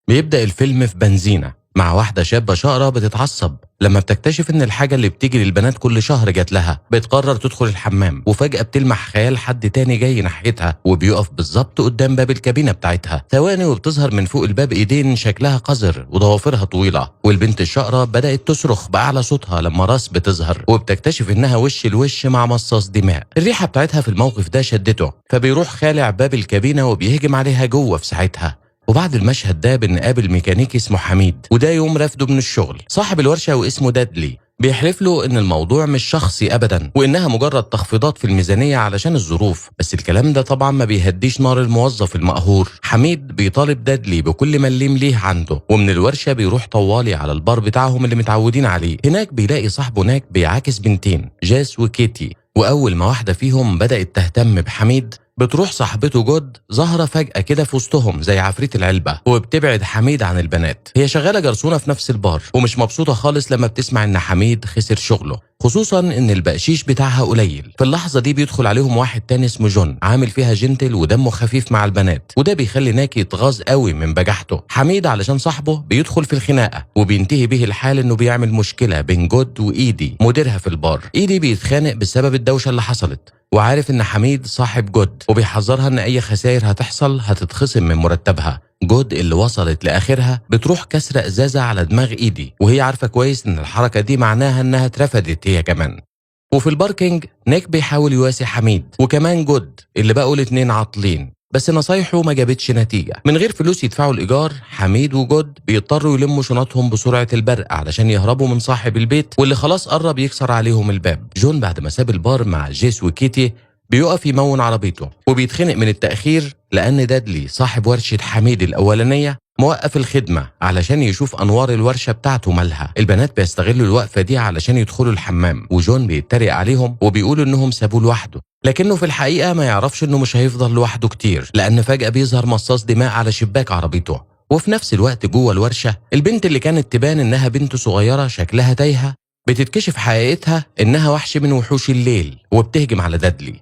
بيبدأ الفيلم في بنزينة مع واحدة شابة شقرة بتتعصب لما بتكتشف إن الحاجة اللي بتيجي للبنات كل شهر جات لها. بتقرر تدخل الحمام وفجأة بتلمح خيال حد تاني جاي ناحيتها وبيقف بالظبط قدام باب الكابينة بتاعتها. ثواني وبتظهر من فوق الباب إيدين شكلها قذر وضوافرها طويلة، والبنت الشقرة بدأت تصرخ بأعلى صوتها لما راس بتظهر وبتكتشف إنها وش الوش مع مصاص دماء. الريحة بتاعتها في الموقف ده شدته، فبيروح خالع باب الكابينة وبيهجم عليها جوه في ساعتها. وبعد المشهد ده بنقابل ميكانيكي اسمه حميد، وده يوم رفضه من الشغل. صاحب الورشة واسمه دادلي بيحلف له ان الموضوع مش شخصي ابدا وانها مجرد تخفيضات في الميزانية علشان الظروف، بس الكلام ده طبعا ما بيهديش نار الموظف المقهور. حميد بيطالب دادلي بكل مليم ليه عنده، ومن الورشة بيروح طوالي على البار بتاعهم اللي متعودين عليه. هناك بيلاقي صاحبه ناك بيعاكس بنتين جاس وكيتي، واول ما واحدة فيهم بدأت تهتم بحميد بتروح صاحبته جود ظاهرة فجأة كده في وسطهم زي عفريت العلبة وبتبعد حميد عن البنات. هي شغالة جرسونة في نفس البار ومش مبسوطة خالص لما بتسمع ان حميد خسر شغله، خصوصا ان البقشيش بتاعها قليل. في اللحظة دي بيدخل عليهم واحد تاني اسمه جون عامل فيها جنتل ودمه خفيف مع البنات، وده بيخلي ناكي يتغاظ قوي من بجاحته. حميد علشان صاحبه بيدخل في الخناقة وبينتهي به الحال انه بيعمل مشكلة بين جود وايدي مديرها في البار. ايدي بيتخانق بسبب الدوشة اللي حصلت وعارف ان حميد صاحب جود وبيحذرها ان اي خسائر هتحصل هتتخصم من مرتبها. جود اللي وصلت لاخرها بتروح كسر ازازه على دماغ ايدي وهي عارفه كويس ان الحركه دي معناها انها اترفدت هي كمان. وفي الباركينج نيك بيحاول يواسي حميد وكمان جود اللي بقوا الاتنين عاطلين، بس نصايحه ما جابتش نتيجة. من غير فلوس يدفعوا الإيجار، حميد وجود بيضطروا يلموا شنطهم بسرعة البرق علشان يهربوا من صاحب البيت واللي خلاص قرب يكسر عليهم الباب. جون بعد ما ساب البار مع جيس وكيتي بيقف يمون عربيته وبيتخنق من التأخير لأن دادلي صاحب ورشة حميد الأولانية موقف الخدمة علشان يشوف أنوار الورشة بتاعته مالها. البنات بيستغلوا الوقفة دي علشان يدخلوا الحمام وجون بيتريق عليهم وبيقول إنهم سابوه لوحده، لكنه في الحقيقة ما يعرفش إنه مش هيفضل لوحده كتير لأن فجأة بيظهر مصاص دماء على شباك عربيته. وفي نفس الوقت جوه الورشة البنت اللي كانت تبان إنها بنت صغيرة شكلها تايهة بتتكشف حقيقتها إنها وحش من وحوش الليل وبتهجم على دادلي.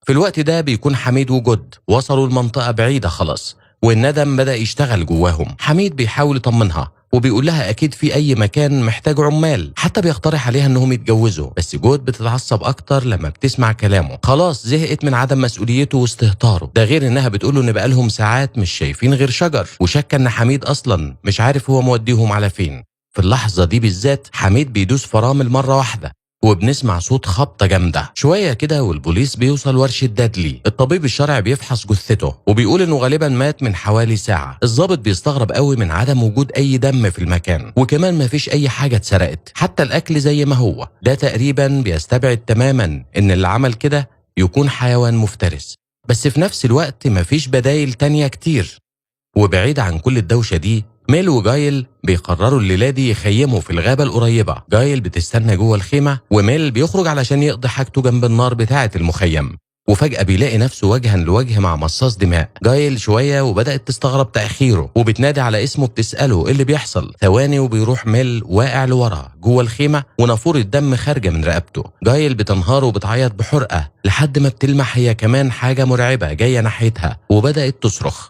في الوقت ده بيكون حميد وجود وصلوا لمنطقة بعيدة خلاص والندم بدأ يشتغل جواهم. حميد بيحاول يطمنها وبيقول لها أكيد في أي مكان محتاج عمال، حتى بيقترح عليها إنهم يتجوزوا، بس جود بتتعصب أكتر لما بتسمع كلامه. خلاص زهقت من عدم مسؤوليته واستهتاره، ده غير إنها بتقوله إن بقالهم ساعات مش شايفين غير شجر وشاكة إن حميد أصلا مش عارف هو موديهم على فين. في اللحظة دي بالذات حميد بيدوس فرامل مرة واحدة وبنسمع صوت خبطة جامدة. شوية كده والبوليس بيوصل ورشة دادلي. الطبيب الشرعي بيفحص جثته وبيقول انه غالبا مات من حوالي ساعة. الضابط بيستغرب قوي من عدم وجود اي دم في المكان وكمان ما فيش اي حاجة اتسرقت، حتى الاكل زي ما هو. ده تقريبا بيستبعد تماما ان اللي عمل كده يكون حيوان مفترس، بس في نفس الوقت ما فيش بدايل تانية كتير. وبعيد عن كل الدوشة دي ميل وجايل بيقرروا الليلة دي يخيموا في الغابة القريبة. جايل بتستنى جوه الخيمة وميل بيخرج علشان يقضي حاجته جنب النار بتاعة المخيم، وفجأة بيلاقي نفسه وجها لوجه مع مصاص دماء. جايل شوية وبدأت تستغرب تأخيره وبتنادي على اسمه بتسأله ايه اللي بيحصل. ثواني وبيروح ميل واقع لورا جوه الخيمة ونافورة دم خارجة من رقبته. جايل بتنهار وبتعيط بحرقة لحد ما بتلمح هي كمان حاجة مرعبة جاية ناحيتها وبدأت تصرخ.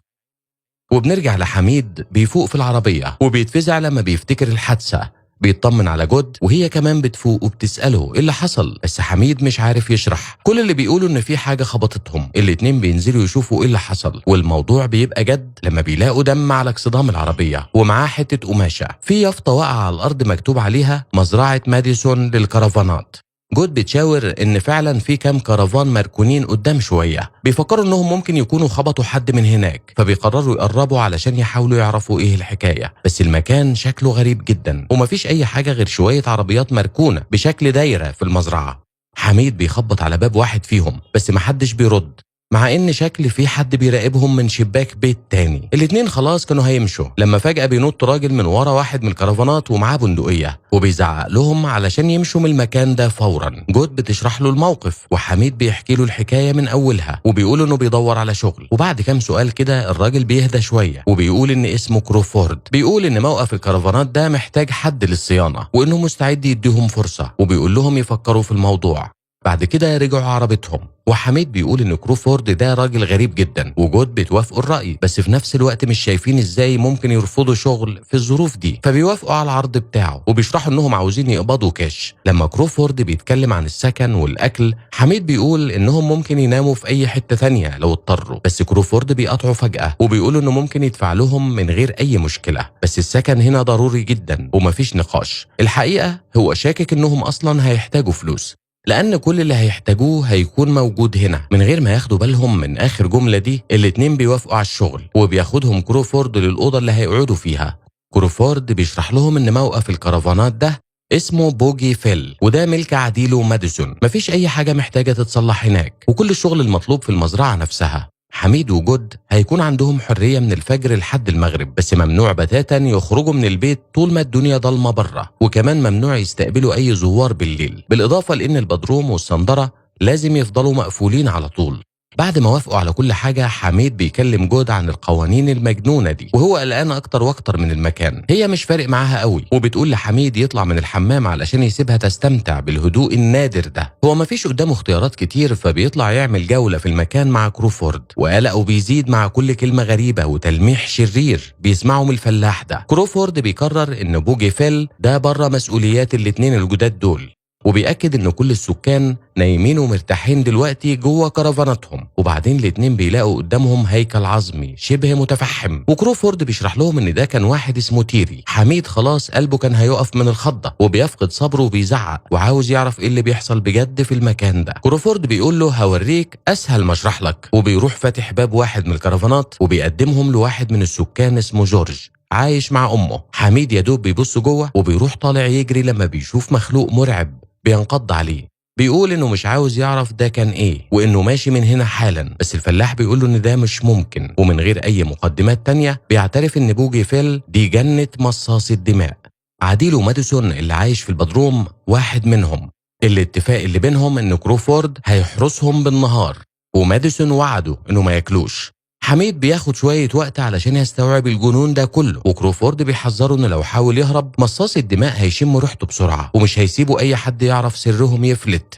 وبنرجع لحميد بيفوق في العربية وبيتفزع لما بيفتكر الحادثة. بيطمن على جود وهي كمان بتفوق وبتسأله ايه اللي حصل، بس حميد مش عارف يشرح. كل اللي بيقولوا ان في حاجة خبطتهم. الاتنين بينزلوا يشوفوا ايه اللي حصل والموضوع بيبقى جد لما بيلاقوا دم على اكسدام العربية ومعاه حتة قماشة في يافطة واقعة على الارض مكتوب عليها مزرعة ماديسون للكرفانات. جود بتشاور ان فعلا في كام كرفان مركونين قدام شويه، بيفكروا انهم ممكن يكونوا خبطوا حد من هناك، فبيقرروا يقربوا علشان يحاولوا يعرفوا ايه الحكايه. بس المكان شكله غريب جدا ومفيش اي حاجه غير شويه عربيات مركونه بشكل دايره في المزرعه. حميد بيخبط على باب واحد فيهم بس محدش بيرد، مع ان شكل في حد بيراقبهم من شباك بيت تاني. الاتنين خلاص كانوا هيمشوا لما فجأة بينط راجل من ورا واحد من الكرفانات ومعاه بندقية وبيزعق لهم علشان يمشوا من المكان ده فورا. جود بتشرح له الموقف وحميد بيحكي له الحكاية من اولها وبيقول انه بيدور على شغل. وبعد كام سؤال كده الراجل بيهدى شوية وبيقول ان اسمه كروفورد، بيقول ان موقف الكرفانات ده محتاج حد للصيانة وانه مستعد يديهم فرصة وبيقول لهم يفكروا في الموضوع. بعد كده رجعوا عربتهم، وحميد بيقول ان كروفورد ده راجل غريب جدا، وجود بتوافقوا الرأي، بس في نفس الوقت مش شايفين ازاي ممكن يرفضوا شغل في الظروف دي، فبيوافقوا على العرض بتاعه وبيشرحوا انهم عاوزين يقبضوا كاش. لما كروفورد بيتكلم عن السكن والاكل، حميد بيقول انهم ممكن يناموا في اي حتة ثانيه لو اضطروا، بس كروفورد بيقاطعه فجأة وبيقول انه ممكن يدفع لهم من غير اي مشكلة، بس السكن هنا ضروري جدا ومفيش نقاش. الحقيقة هو شاكك انهم اصلا هيحتاجوا فلوس، لأن كل اللي هيحتاجوه هيكون موجود هنا. من غير ما ياخدوا بالهم من آخر جملة دي، الاتنين بيوافقوا على الشغل وبياخدهم كروفورد للأوضة اللي هيقعدوا فيها. كروفورد بيشرح لهم إن موقف الكرفانات ده اسمه بوجي فيل، وده ملك عديل وماديسون، مفيش أي حاجة محتاجة تتصلح هناك، وكل الشغل المطلوب في المزرعة نفسها. حميد وجود هيكون عندهم حرية من الفجر لحد المغرب، بس ممنوع بتاتا يخرجوا من البيت طول ما الدنيا ضلمة بره، وكمان ممنوع يستقبلوا أي زوار بالليل، بالإضافة لأن البدروم والصندرة لازم يفضلوا مقفولين على طول. بعد ما وافقوا على كل حاجة، حميد بيكلم جود عن القوانين المجنونة دي، وهو قلقان أكتر وأكتر من المكان. هي مش فارق معاها قوي، وبتقول لحميد يطلع من الحمام علشان يسيبها تستمتع بالهدوء النادر ده. هو مفيش قدامه اختيارات كتير، فبيطلع يعمل جولة في المكان مع كروفورد، وقلقه بيزيد مع كل كلمة غريبة وتلميح شرير بيسمعه من الفلاح ده. كروفورد بيقرر إن بوجي فيل ده بره مسؤوليات الاتنين الجداد دول، وبيأكد إن كل السكان نايمين ومرتاحين دلوقتي جوه كرفاناتهم. وبعدين الاتنين بيلاقوا قدامهم هيكل عظمي شبه متفحم، وكروفورد بيشرح لهم إن ده كان واحد اسمه تيري. حميد خلاص قلبه كان هيقف من الخضة، وبيفقد صبره وبيزعق وعاوز يعرف إيه اللي بيحصل بجد في المكان ده. كروفورد بيقول له هوريك أسهل ما أشرح لك، وبيروح فاتح باب واحد من الكرفانات وبيقدمهم لواحد من السكان اسمه جورج عايش مع أمه. حميد يا دوب بيبص جوه وبيروح طالع يجري لما بيشوف مخلوق مرعب بينقض عليه. بيقول انه مش عاوز يعرف ده كان ايه، وانه ماشي من هنا حالا، بس الفلاح بيقول له ان ده مش ممكن، ومن غير اي مقدمات تانية بيعترف ان بوجي فيل دي جنة مصاص الدماء. عديل وماديسون اللي عايش في البدروم واحد منهم. الاتفاق اللي بينهم ان كروفورد هيحرسهم بالنهار، وماديسون وعده انه ما ياكلوش. حميد بياخد شوية وقت علشان يستوعب الجنون ده كله، وكروفورد بيحذره انه لو حاول يهرب مصاص الدماء هيشم ريحته بسرعة، ومش هيسيبوا اي حد يعرف سرهم يفلت.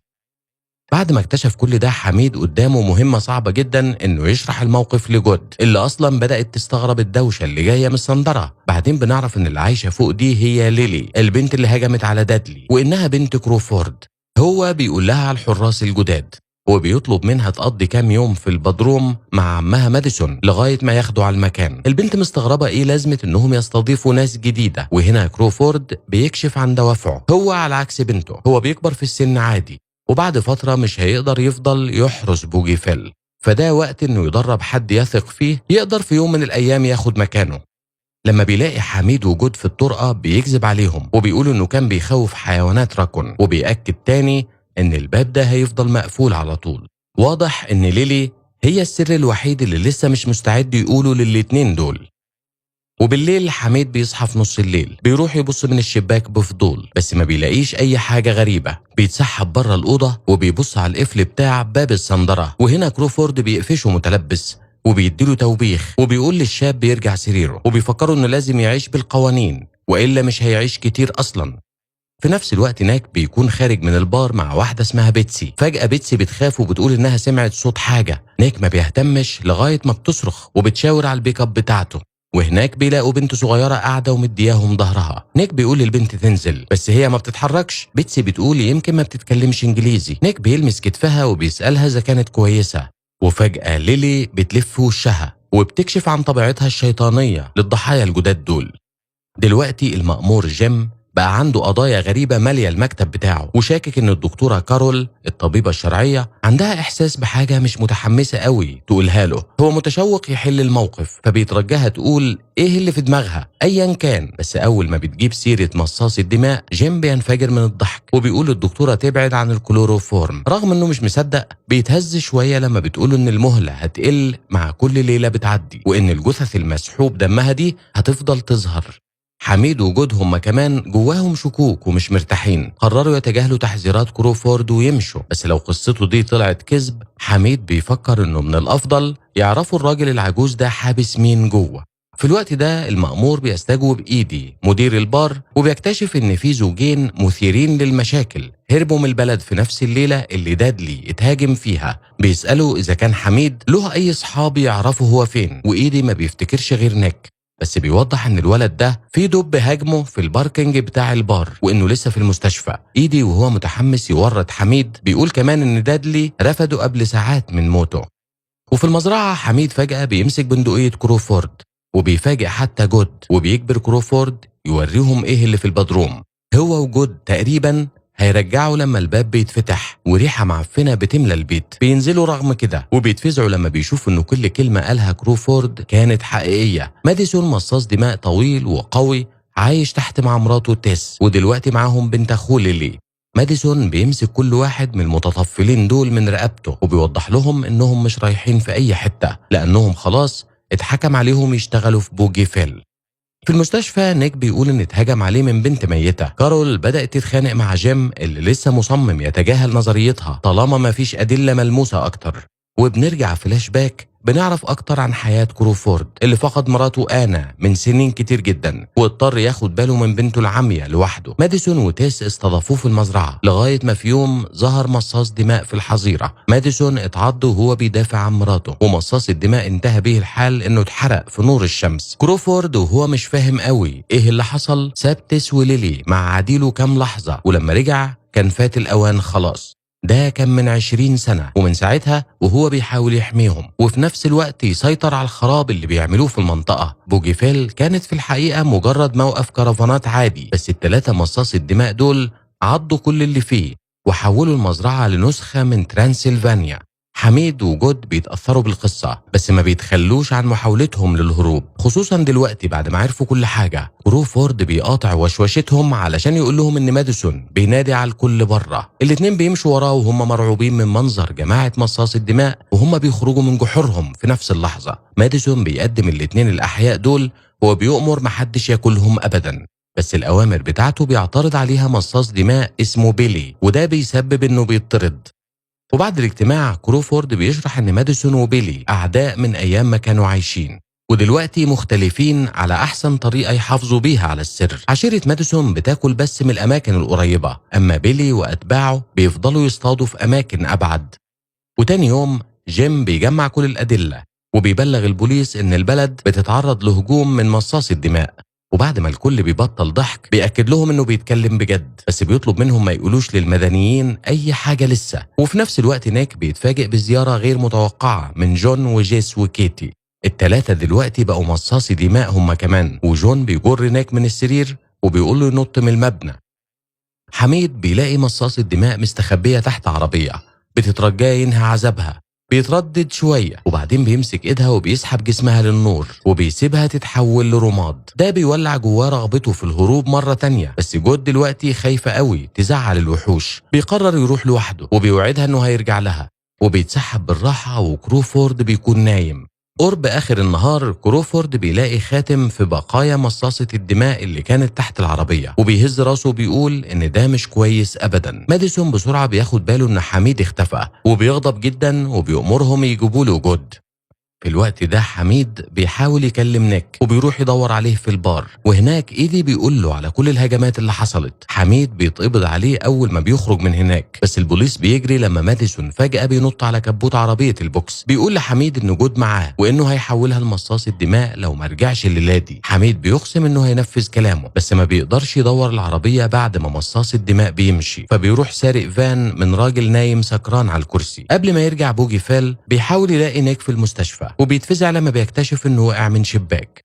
بعد ما اكتشف كل ده، حميد قدامه مهمة صعبة جدا، انه يشرح الموقف لجود اللي اصلا بدأت تستغرب الدوشة اللي جاية من الصندرة. بعدين بنعرف ان اللي عايشة فوق دي هي ليلي، البنت اللي هجمت على دادلي، وانها بنت كروفورد. هو بيقول لها على الحراس الجداد، وبيطلب منها تقضي كام يوم في البدروم مع عمها ماديسون لغاية ما ياخدوا على المكان. البنت مستغربة ايه لازمة انهم يستضيفوا ناس جديدة، وهنا كروفورد بيكشف عن دوافعه. هو على عكس بنته، هو بيكبر في السن عادي، وبعد فترة مش هيقدر يفضل يحرس بوجي فيل، فده وقت انه يدرب حد يثق فيه يقدر في يوم من الايام ياخد مكانه. لما بيلاقي حميد وجود في الطرقة بيكذب عليهم، وبيقول انه كان بيخوف حيوانات راكون، وبيأكد تاني ان الباب ده هيفضل مقفول على طول. واضح ان ليلي هي السر الوحيد اللي لسه مش مستعد يقوله للاتنين دول. وبالليل حميد بيصحى في نص الليل، بيروح يبص من الشباك بفضول، بس ما بيلاقيش اي حاجة غريبة. بيتسحب بره الأوضة وبيبص على القفل بتاع باب الصندرة، وهنا كروفورد بيقفشه متلبس وبيديله توبيخ، وبيقول للشاب يرجع سريره، وبيفكروا انه لازم يعيش بالقوانين وإلا مش هيعيش كتير أصلا. في نفس الوقت ناك بيكون خارج من البار مع واحدة اسمها بيتسي. فجأة بيتسي بتخاف وبتقول انها سمعت صوت حاجة. نيك ما بيهتمش لغاية ما بتصرخ وبتشاور على البيك اب بتاعته، وهناك بيلاقوا بنت صغيرة قاعدة ومدياهم ظهرها. نيك بيقول للبنت تنزل، بس هي ما بتتحركش. بيتسي بتقول يمكن ما بتتكلمش انجليزي. نيك بيلمس كتفها وبيسألها اذا كانت كويسة، وفجأة ليلي بتلف وشها وبتكشف عن طبيعتها الشيطانية للضحايا الجداد دول. دلوقتي المأمور جيم بقى عنده قضايا غريبة مالية المكتب بتاعه، وشاكك ان الدكتورة كارول الطبيبة الشرعية عندها احساس بحاجة مش متحمسة قوي تقولها له. هو متشوق يحل الموقف، فبيترجاها تقول ايه اللي في دماغها ايا كان، بس اول ما بتجيب سيرة مصاص الدماء جيم بينفجر من الضحك، وبيقول الدكتورة تبعد عن الكلوروفورم. رغم انه مش مصدق بيتهز شوية لما بتقوله ان المهلة هتقل مع كل ليلة بتعدي، وان الجثث المسحوب دمها دي هتفضل تظهر. حميد وجودهم كمان جواهم شكوك ومش مرتاحين، قرروا يتجاهلوا تحذيرات كروفورد ويمشوا. بس لو قصته دي طلعت كذب، حميد بيفكر انه من الافضل يعرفوا الراجل العجوز ده حابس مين جوه. في الوقت ده المأمور بيستجوب إيدي مدير البار، وبيكتشف إن في زوجين مثيرين للمشاكل هربوا من البلد في نفس الليلة اللي دادلي اتهاجم فيها. بيسألوا إذا كان حميد له أي صحاب يعرفوا هو فين، وإيدي ما بيفتكرش غير نيك، بس بيوضح ان الولد ده في دب هاجمه في الباركنج بتاع البار وانه لسه في المستشفى. ايدي وهو متحمس يورط حميد بيقول كمان ان دادلي رفضه قبل ساعات من موته. وفي المزرعة حميد فجأة بيمسك بندقية كروفورد وبيفاجئ حتى جود، وبيجبر كروفورد يوريهم ايه اللي في البدروم. هو وجود تقريبا هيرجعوا لما الباب بيتفتح وريحة معفنة بتملى البيت. بينزلوا رغم كده وبيتفزعوا لما بيشوفوا انه كل كلمة قالها كروفورد كانت حقيقية. ماديسون مصاص دماء طويل وقوي عايش تحت مع مراته تيس، ودلوقتي معاهم بنت اخوه ليلي. ماديسون بيمسك كل واحد من المتطفلين دول من رقبته وبيوضح لهم انهم مش رايحين في اي حتة لانهم خلاص اتحكم عليهم يشتغلوا في بوجي فيل. في المستشفى نيك بيقول ان اتهجم عليه من بنت ميتة. كارول بدأت تتخانق مع جيم اللي لسه مصمم يتجاهل نظريتها طالما ما فيش أدلة ملموسة أكتر. وبنرجع فلاش باك بنعرف أكتر عن حياة كروفورد اللي فقد مراته آنا من سنين كتير جدا واضطر ياخد باله من بنته العامية لوحده. ماديسون وتيس استضافوه في المزرعة لغاية ما في يوم ظهر مصاص دماء في الحظيرة. ماديسون اتعض وهو بيدافع عن مراته، ومصاص الدماء انتهى به الحال انه اتحرق في نور الشمس. كروفورد وهو مش فاهم قوي ايه اللي حصل ساب تيس وليلي مع عديله كام لحظة، ولما رجع كان فات الأوان خلاص. ده كان من 20 سنة، ومن ساعتها وهو بيحاول يحميهم وفي نفس الوقت يسيطر على الخراب اللي بيعملوه في المنطقة. بوجي فيل كانت في الحقيقة مجرد موقف كرفانات عادي، بس الثلاثة مصاص الدماء دول عضوا كل اللي فيه وحولوا المزرعة لنسخة من ترانسلفانيا. حميد وجود بيتأثروا بالقصة بس ما بيتخلوش عن محاولتهم للهروب، خصوصا دلوقتي بعد ما عرفوا كل حاجة. كروفورد بيقاطع وشوشتهم علشان يقول لهم ان ماديسون بينادي على الكل بره. الاتنين بيمشوا وراه وهم مرعوبين من منظر جماعة مصاص الدماء وهم بيخرجوا من جحورهم في نفس اللحظة. ماديسون بيقدم الاتنين الأحياء دول وبيؤمر محدش ياكلهم أبدا، بس الأوامر بتاعته بيعترض عليها مصاص دماء اسمه بيلي، وده بيسبب انه بيطرد. وبعد الاجتماع كروفورد بيشرح ان ماديسون وبيلي اعداء من ايام ما كانوا عايشين، ودلوقتي مختلفين على احسن طريقه يحافظوا بيها على السر. عشيره ماديسون بتاكل بس من الاماكن القريبه، اما بيلي واتباعه بيفضلوا يصطادوا في اماكن ابعد. وتاني يوم جيم بيجمع كل الادله وبيبلغ البوليس ان البلد بتتعرض لهجوم من مصاص الدماء. وبعد ما الكل بيبطل ضحك بيأكد لهم انه بيتكلم بجد، بس بيطلب منهم ما يقولوش للمدنيين اي حاجة لسه. وفي نفس الوقت نيك بيتفاجئ بزيارة غير متوقعة من جون وجيس وكيتي. التلاتة دلوقتي بقوا مصاصي دماء هم كمان، وجون بيجر نيك من السرير وبيقول له ينط من المبنى. حميد بيلاقي مصاص الدماء مستخبية تحت عربية بتترجاه ينهي عذابها. بيتردد شوية وبعدين بيمسك ايدها وبيسحب جسمها للنور وبيسيبها تتحول لرماد. ده بيولع جواه رغبته في الهروب مرة تانية، بس جود دلوقتي خايفة قوي تزعل الوحوش. بيقرر يروح لوحده وبيوعدها انه هيرجع لها، وبيتسحب بالراحة وكروفورد بيكون نايم. قرب آخر النهار كروفورد بيلاقي خاتم في بقايا مصاصة الدماء اللي كانت تحت العربية، وبيهز راسه وبيقول إن ده مش كويس أبدا. ماديسون بسرعة بياخد باله إن حميد اختفى وبيغضب جدا وبيأمرهم يجيبوا له جود. في الوقت ده حميد بيحاول يكلم نيك وبيروح يدور عليه في البار، وهناك ايدي بيقول له على كل الهجمات اللي حصلت. حميد بيتقبض عليه اول ما بيخرج من هناك، بس البوليس بيجري لما ماديسون فجأة بينط على كبوت عربية البوكس. بيقول لحميد انه جود معاه وانه هيحولها لمصاص الدماء لو ما رجعش الليلة دي. حميد بيقسم انه هينفذ كلامه، بس ما بيقدرش يدور العربية بعد ما مصاص الدماء بيمشي، فبيروح سارق فان من راجل نايم سكران على الكرسي. قبل ما يرجع بوجي فيل بيحاول يلاقي نيك في المستشفى وبيتفزع لما بيكتشف انه وقع من شباك.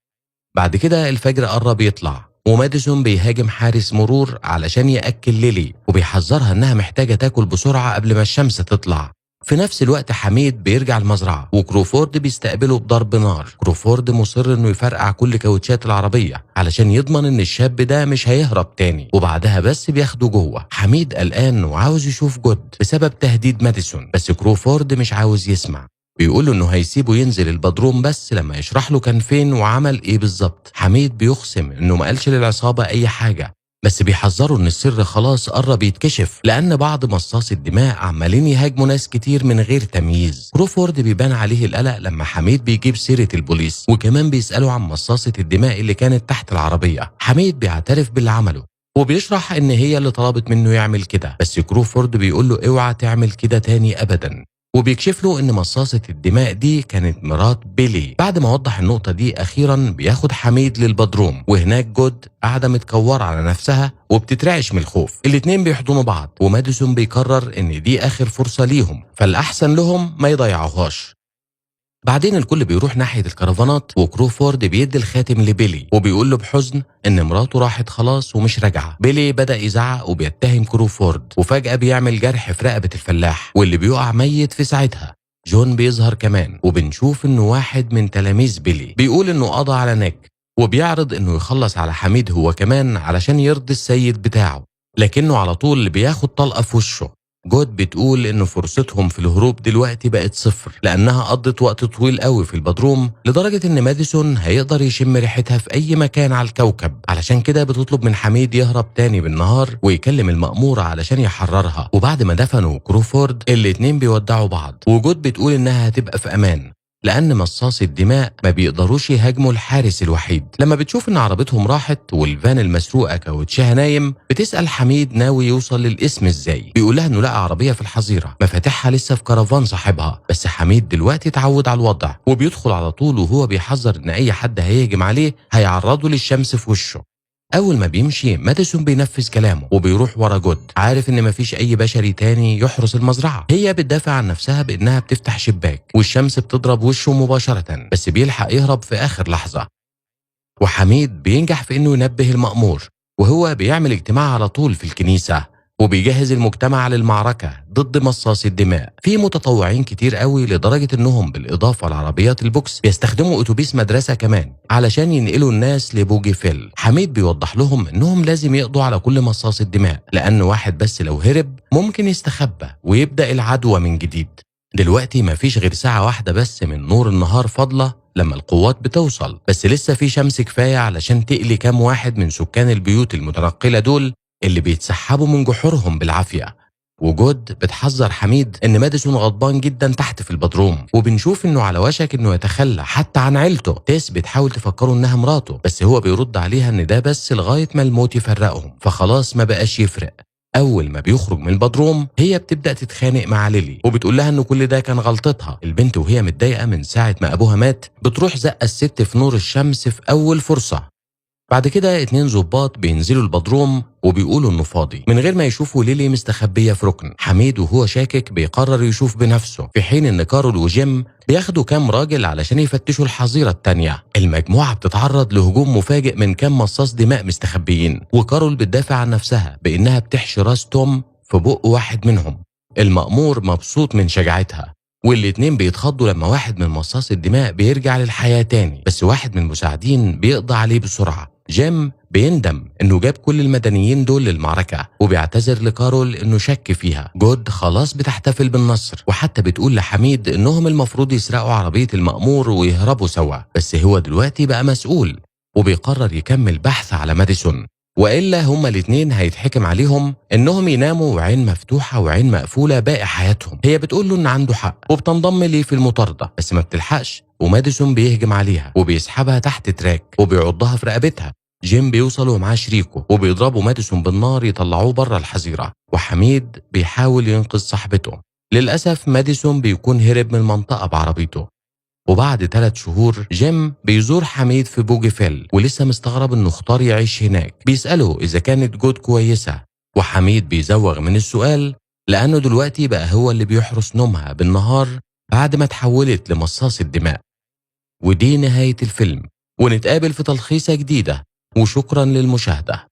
بعد كده الفجر قرب يطلع وماديسون بيهاجم حارس مرور علشان يأكل ليلي وبيحذرها انها محتاجة تاكل بسرعة قبل ما الشمس تطلع. في نفس الوقت حميد بيرجع المزرعة وكروفورد بيستقبله بضرب نار. كروفورد مصر انه يفرقع كل كاوتشات العربية علشان يضمن ان الشاب ده مش هيهرب تاني، وبعدها بس بياخده جوه. حميد قلقان وعاوز يشوف جود بسبب تهديد ماديسون، بس كروفورد مش عاوز يسمع. بيقول له انه هيسيبه ينزل البدروم بس لما يشرح له كان فين وعمل ايه بالظبط. حميد بيقسم انه ما قالش للعصابة اي حاجة، بس بيحذروا ان السر خلاص قرب يتكشف، لان بعض مصاصي الدماء عمالين يهاجموا ناس كتير من غير تمييز. كروفورد بيبان عليه القلق لما حميد بيجيب سيرة البوليس، وكمان بيسأله عن مصاصة الدماء اللي كانت تحت العربية. حميد بيعترف باللي عمله وبيشرح ان هي اللي طلبت منه يعمل كده، بس كروفورد بيقول له اوعى تعمل كده تاني ابدا، وبيكشف له ان مصاصة الدماء دي كانت مرات بيلي. بعد ما وضح النقطة دي اخيرا بياخد حميد للبدروم، وهناك جود قاعدة متكورة على نفسها وبتترعش من الخوف. الاتنين بيحضنوا بعض، وماديسون بيقرر ان دي اخر فرصة ليهم، فالاحسن لهم ما يضيعوهاش. بعدين الكل بيروح ناحية الكرفانات، وكروفورد بيدي الخاتم لبيلي وبيقول له بحزن ان مراته راحت خلاص ومش راجعة. بيلي بدأ يزعق وبيتهم كروفورد، وفجأة بيعمل جرح في رقبة الفلاح واللي بيقع ميت في ساعتها. جون بيظهر كمان، وبنشوف انه واحد من تلاميذ بيلي بيقول انه قضى على نيك، وبيعرض انه يخلص على حميد هو كمان علشان يرضي السيد بتاعه، لكنه على طول بياخد طلقة في وشه. جود بتقول إنه فرصتهم في الهروب دلوقتي بقت صفر، لأنها قضت وقت طويل قوي في البدروم لدرجة إن ماديسون هيقدر يشم ريحتها في أي مكان على الكوكب. علشان كده بتطلب من حميد يهرب تاني بالنهار ويكلم المأمورة علشان يحررها. وبعد ما دفنوا كروفورد الاتنين بيودعوا بعض، وجود بتقول إنها هتبقى في أمان لأن مصاصي الدماء ما بيقدروش يهاجموا الحارس الوحيد. لما بتشوف إن عربتهم راحت والفان المسروقة كاوتشها نايم، بتسأل حميد ناوي يوصل للاسم إزاي. بيقول لها إنه لقى عربية في الحظيرة مفاتيحها لسه في كرفان صاحبها، بس حميد دلوقتي اتعود على الوضع وبيدخل على طول، وهو بيحذر إن أي حد هيهجم عليه هيعرضه للشمس في وشه. أول ما بيمشي ماديسون بينفذ كلامه وبيروح ورا جود، عارف إن مفيش أي بشري تاني يحرس المزرعة. هي بتدافع عن نفسها بإنها بتفتح شباك والشمس بتضرب وشه مباشرة، بس بيلحق يهرب في آخر لحظة. وحميد بينجح في إنه ينبه المأمور، وهو بيعمل اجتماع على طول في الكنيسة وبيجهز المجتمع للمعركة ضد مصاصي الدماء. في متطوعين كتير قوي لدرجة انهم بالاضافة لعربيات البوكس بيستخدموا اتوبيس مدرسة كمان علشان ينقلوا الناس لبوجيفيل. حميد بيوضح لهم انهم لازم يقضوا على كل مصاصي الدماء، لان واحد بس لو هرب ممكن يستخبى ويبدأ العدوى من جديد. دلوقتي مفيش غير ساعة واحدة بس من نور النهار فاضلة لما القوات بتوصل، بس لسه في شمس كفاية علشان تقلي كام واحد من سكان البيوت المتنقلة دول اللي بيتسحبوا من جحورهم بالعافية. وجود بتحذر حميد ان ماديسون غضبان جدا تحت في البدروم، وبنشوف انه على وشك انه يتخلى حتى عن عيلته. تيس بتحاول تفكره انها مراته، بس هو بيرد عليها ان ده بس لغاية ما الموت يفرقهم، فخلاص ما بقاش يفرق. اول ما بيخرج من البدروم هي بتبدأ تتخانق مع ليلي، وبتقول لها انه كل ده كان غلطتها. البنت وهي متضايقة من ساعة ما ابوها مات بتروح زقة الست في نور الشمس في اول فرصة. بعد كده 2 ضباط بينزلوا البدروم وبيقولوا انه فاضي من غير ما يشوفوا ليلي مستخبية في ركن. حميد وهو شاكك بيقرر يشوف بنفسه، في حين ان كارول وجيم بياخدوا كام راجل علشان يفتشوا الحظيرة التانية. المجموعة بتتعرض لهجوم مفاجئ من كام مصاص دماء مستخبيين، وكارول بتدافع عن نفسها بانها بتحشي راس توم في بق واحد منهم. المأمور مبسوط من شجاعتها، والاتنين بيتخضوا لما واحد من مصاص الدماء بيرجع للحياة تاني، بس واحد من المساعدين بيقضي عليه بسرعة. جيم بيندم انه جاب كل المدنيين دول للمعركة، وبيعتذر لكارول انه شك فيها. جود خلاص بتحتفل بالنصر، وحتى بتقول لحميد انهم المفروض يسرقوا عربية المأمور ويهربوا سوا، بس هو دلوقتي بقى مسؤول وبيقرر يكمل بحث على ماديسون، وإلا هما الاتنين هيتحكم عليهم انهم يناموا وعين مفتوحة وعين مقفولة باقي حياتهم. هي بتقول له ان عنده حق وبتنضم ليه في المطاردة، بس ما بتلحقش، وماديسون بيهجم عليها وبيسحبها تحت تراك وبيعضها في رقبتها. جيم بيوصل ومعاه شريكه وبيضربوا ماديسون بالنار يطلعوه بره الحظيرة، وحميد بيحاول ينقذ صاحبته. للأسف ماديسون بيكون هرب من المنطقة بعربيته. وبعد 3 شهور جيم بيزور حميد في بوجيفيل، ولسه مستغرب انه اختار يعيش هناك. بيسأله اذا كانت جود كويسة، وحميد بيزوغ من السؤال لانه دلوقتي بقى هو اللي بيحرس نومها بالنهار بعد ما تحولت لمصاص الدماء. ودي نهاية الفيلم، ونتقابل في تلخيصة جديدة، وشكرا للمشاهدة.